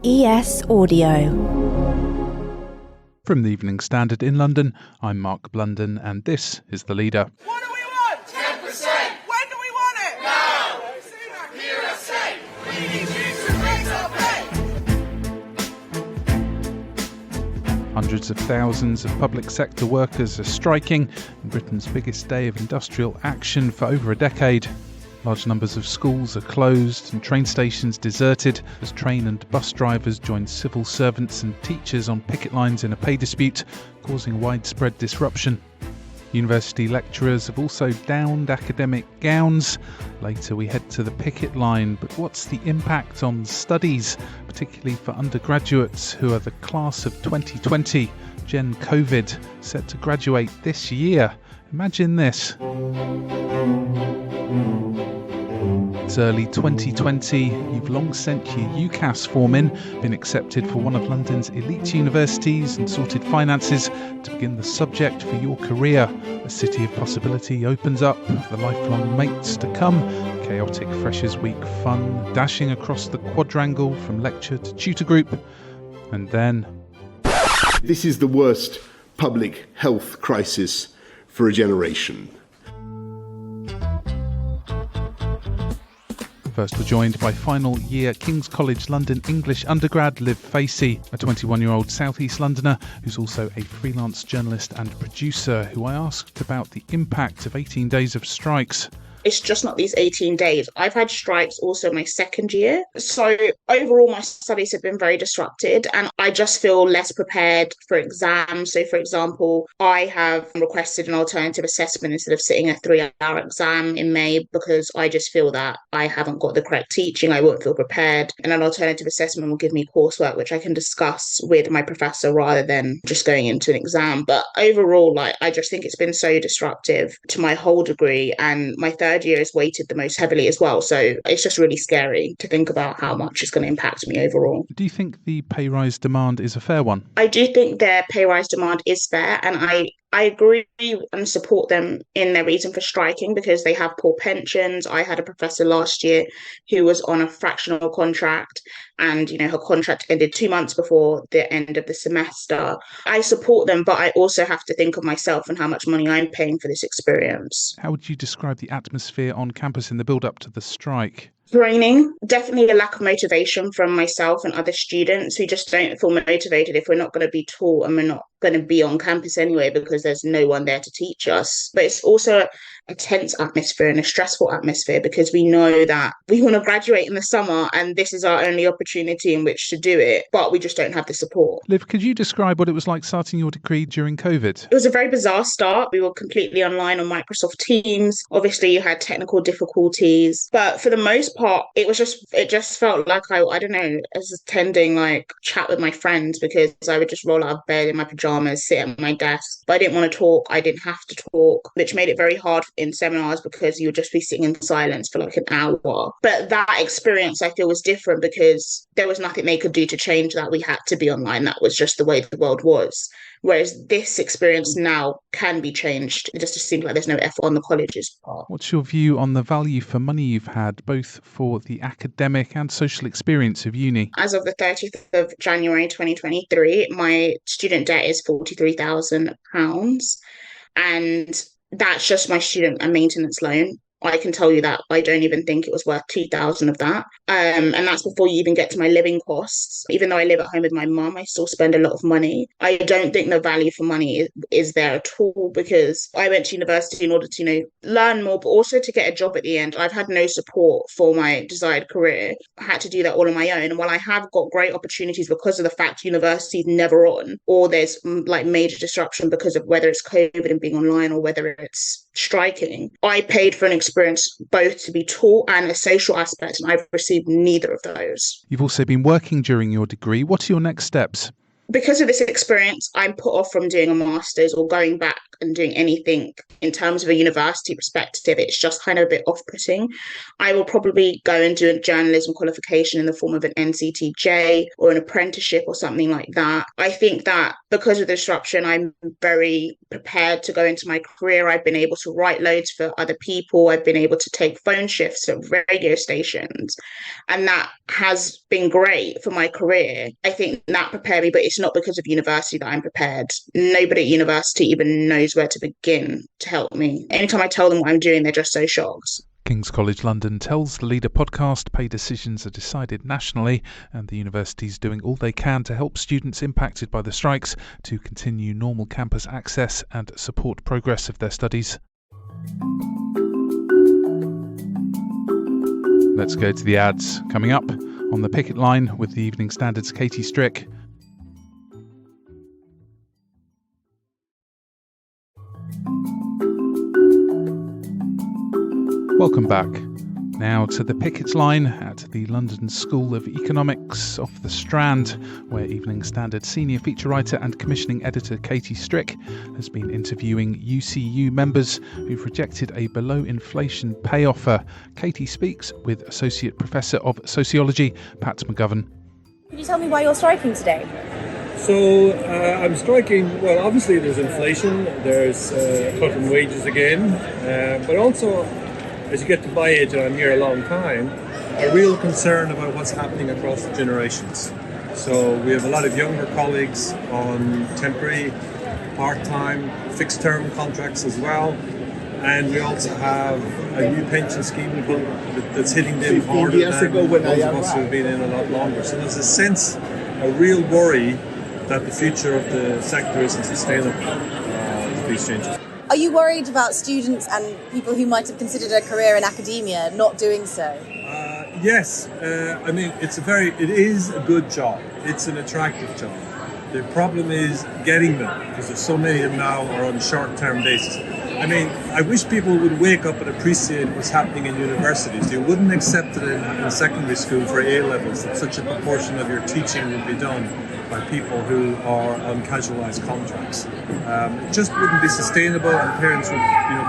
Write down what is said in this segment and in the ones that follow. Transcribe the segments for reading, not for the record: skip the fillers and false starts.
ES Audio. From the Evening Standard in London, I'm Mark Blunden, and this is The Leader. What do we want? 10%! When do we want it? Now! Hear us say, we need you to raise our pay! Hundreds of thousands of public sector workers are striking in Britain's biggest day of industrial action for over a decade. Large numbers of schools are closed and train stations deserted as train and bus drivers join civil servants and teachers on picket lines in a pay dispute, causing widespread disruption. University lecturers have also donned academic gowns. Later we head to the picket line, but what's the impact on studies, particularly for undergraduates who are the class of 2020, Gen COVID, set to graduate this year? Imagine this. It's early 2020, you've long sent your UCAS form in, been accepted for one of London's elite universities and sorted finances to begin the subject for your career. A city of possibility opens up, the lifelong mates to come, chaotic Freshers' Week fun, dashing across the quadrangle from lecture to tutor group, and then... This is the worst public health crisis for a generation. First, we're joined by final year King's College London English undergrad Liv Facey, a 21-year-old South East Londoner who's also a freelance journalist and producer, who I asked about the impact of 18 days of strikes. It's just not these 18 days. I've had strikes also my second year. So overall, my studies have been very disrupted and I just feel less prepared for exams. So for example, I have requested an alternative assessment instead of sitting a 3-hour exam in May because I just feel that I haven't got the correct teaching. I won't feel prepared. And an alternative assessment will give me coursework, which I can discuss with my professor rather than just going into an exam. But overall, I just think it's been so disruptive to my whole degree, and my third year is weighted the most heavily as well. So it's just really scary to think about how much it's going to impact me overall. Do you think the pay rise demand is a fair one? I do think their pay rise demand is fair, and I agree and support them in their reason for striking because they have poor pensions. I had a professor last year who was on a fractional contract and, her contract ended 2 months before the end of the semester. I support them, but I also have to think of myself and how much money I'm paying for this experience. How would you describe the atmosphere on campus in the build-up to the strike? Draining, definitely a lack of motivation from myself and other students. We just don't feel motivated if we're not going to be taught and we're not going to be on campus anyway because there's no one there to teach us. But it's also a tense atmosphere and a stressful atmosphere because we know that we want to graduate in the summer and this is our only opportunity in which to do it, but we just don't have the support. Liv, could you describe what it was like starting your degree during COVID? It was a very bizarre start. We were completely online on Microsoft Teams. Obviously, you had technical difficulties, but for the most part, it just felt like I don't know, I was attending chat with my friends because I would just roll out of bed in my pajamas, sit at my desk. But I didn't want to talk. I didn't have to talk, which made it very hard in seminars because you would just be sitting in silence for an hour. But that experience I feel was different because there was nothing they could do to change that. We had to be online. That was just the way the world was. Whereas this experience now can be changed. It just seems like there's no effort on the college's part. What's your view on the value for money you've had, both for the academic and social experience of uni? As of the 30th of January 2023, my student debt is £43,000. And that's just my student and maintenance loan. I can tell you that I don't even think it was worth 2,000 of that. And that's before you even get to my living costs. Even though I live at home with my mum, I still spend a lot of money. I don't think the value for money is there at all because I went to university in order to, learn more, but also to get a job at the end. I've had no support for my desired career. I had to do that all on my own. And while I have got great opportunities because of the fact university's never on, or there's major disruption because of whether it's COVID and being online or whether it's striking, I paid for an experience both to be taught and a social aspect, and I've received neither of those. You've also been working during your degree. What are your next steps? because of this experience, I'm put off from doing a master's or going back and doing anything in terms of a university perspective. It's just kind of a bit off-putting. I will probably go and do a journalism qualification in the form of an NCTJ or an apprenticeship or something like that. I think that because of the disruption, I'm very prepared to go into my career. I've been able to write loads for other people. I've been able to take phone shifts at radio stations. And that has been great for my career. I think that prepared me, but it's not because of university that I'm prepared. Nobody at university even knows where to begin to help me. Anytime I tell them what I'm doing, they're just so shocked. King's College London tells the Leader podcast pay decisions are decided nationally, and the university's doing all they can to help students impacted by the strikes to continue normal campus access and support progress of their studies. Let's go to the ads. Coming up on the picket line with the Evening Standard's Katie Strick. Welcome back. Now to the picket line at the London School of Economics off the Strand, where Evening Standard senior feature writer and commissioning editor Katie Strick has been interviewing UCU members who've rejected a below-inflation pay offer. Katie speaks with Associate Professor of Sociology, Pat McGovern. Can you tell me why you're striking today? So I'm striking, well, obviously there's inflation, there's cut in wages again, but also, as you get to my age, and I'm here a long time, a real concern about what's happening across the generations. So we have a lot of younger colleagues on temporary, part-time, fixed-term contracts as well. And we also have a new pension scheme that's hitting them harder than those of us who have been in a lot longer. So there's a sense, a real worry that the future of the sector isn't sustainable with these changes. Are you worried about students and people who might have considered a career in academia not doing so? Yes. I mean, it is a good job. It's an attractive job. The problem is getting them, because there's so many of them now are on a short-term basis. I mean, I wish people would wake up and appreciate what's happening in universities. You wouldn't accept it in secondary school for A-levels that such a proportion of your teaching would be done by people who are on casualised contracts. It just wouldn't be sustainable, and parents would,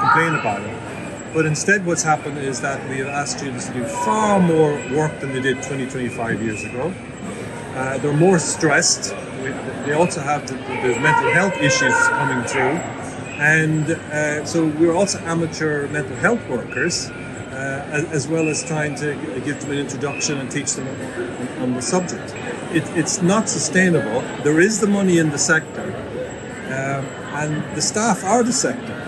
complain about it. But instead, what's happened is that we have asked students to do far more work than they did 20, 25 years ago. They're more stressed. They also have there's mental health issues coming through, and so we're also amateur mental health workers, as well as trying to give them an introduction and teach them on the subject. It's not sustainable. There is the money in the sector, and the staff are the sector.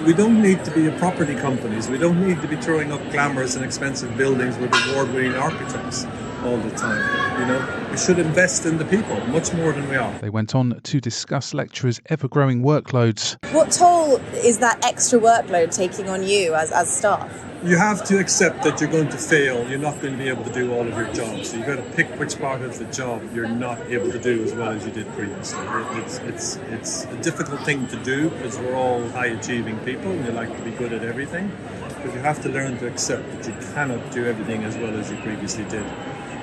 We don't need to be property companies. We don't need to be throwing up glamorous and expensive buildings with award-winning architects all the time. We should invest in the people much more than we are. They went on to discuss lecturers' ever-growing workloads. What toll is that extra workload taking on you as staff? You have to accept that you're going to fail. You're not going to be able to do all of your jobs. So you've got to pick which part of the job you're not able to do as well as you did previously. It's a difficult thing to do because we're all high-achieving people and you like to be good at everything. But you have to learn to accept that you cannot do everything as well as you previously did.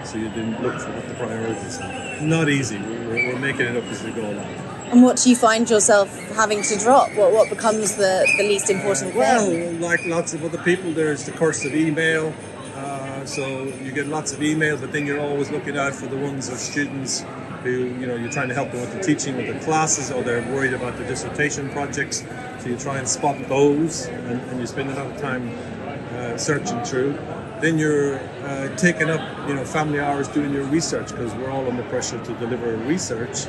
So you didn't look for what the priorities are. Not easy. We're making it up as we go along. And what do you find yourself having to drop? What becomes the least important thing? Well, like lots of other people, there's the curse of email. So you get lots of emails, but then you're always looking out for the ones of students who, you're trying to help them with the teaching with the classes, or they're worried about the dissertation projects. So you try and spot those, and you spend a lot of time searching through. Then you're taking up, family hours doing your research, because we're all under pressure to deliver research.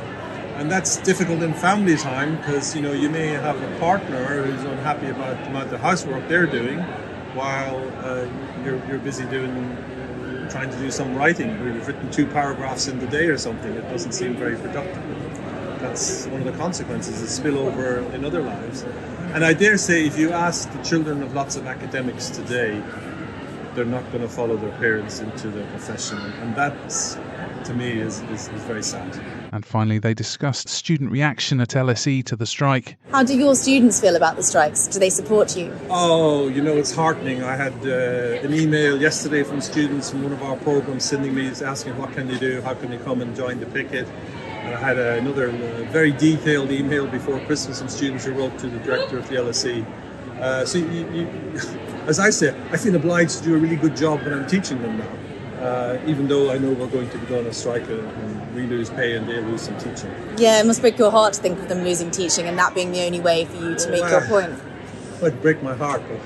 And that's difficult in family time, because, you may have a partner who's unhappy about the amount of housework they're doing, while you're busy trying to do some writing. You've written 2 paragraphs in the day or something. It doesn't seem very productive. That's one of the consequences, is spillover in other lives. And I dare say, if you ask the children of lots of academics today, they're not going to follow their parents into their profession. And that's, to me, is very sad. And finally, they discussed student reaction at LSE to the strike. How do your students feel about the strikes? Do they support you? Oh, it's heartening. I had an email yesterday from students from one of our programs sending me, asking what can you do, how can you come and join the picket. And I had another very detailed email before Christmas from students who wrote to the director of the LSE. So as I say, I feel obliged to do a really good job when I'm teaching them now, even though I know we're going to be going on strike and we lose pay and they lose some teaching. Yeah, it must break your heart to think of them losing teaching and that being the only way for you to make your point. It might break my heart, but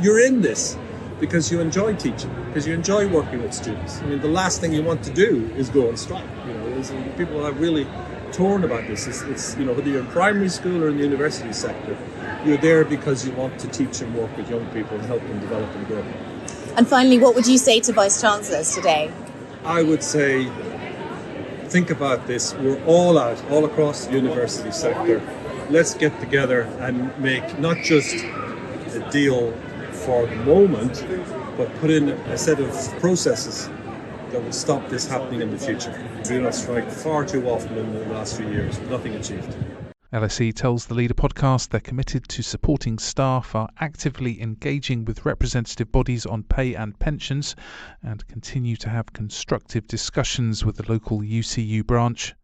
you're in this because you enjoy teaching, because you enjoy working with students. I mean, the last thing you want to do is go on strike. People are really torn about this. It's whether you're in primary school or in the university sector, you're there because you want to teach and work with young people and help them develop and grow. And finally, what would you say to Vice Chancellors today? I would say, think about this. We're all out, all across the university sector. Let's get together and make not just a deal for the moment, but put in a set of processes that will stop this happening in the future. We've been on strike far too often in the last few years, nothing achieved. LSE tells the Leader podcast they're committed to supporting staff, are actively engaging with representative bodies on pay and pensions, and continue to have constructive discussions with the local UCU branch.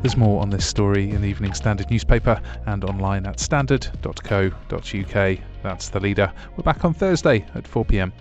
There's more on this story in the Evening Standard newspaper and online at standard.co.uk. That's the Leader. We're back on Thursday at 4 p.m.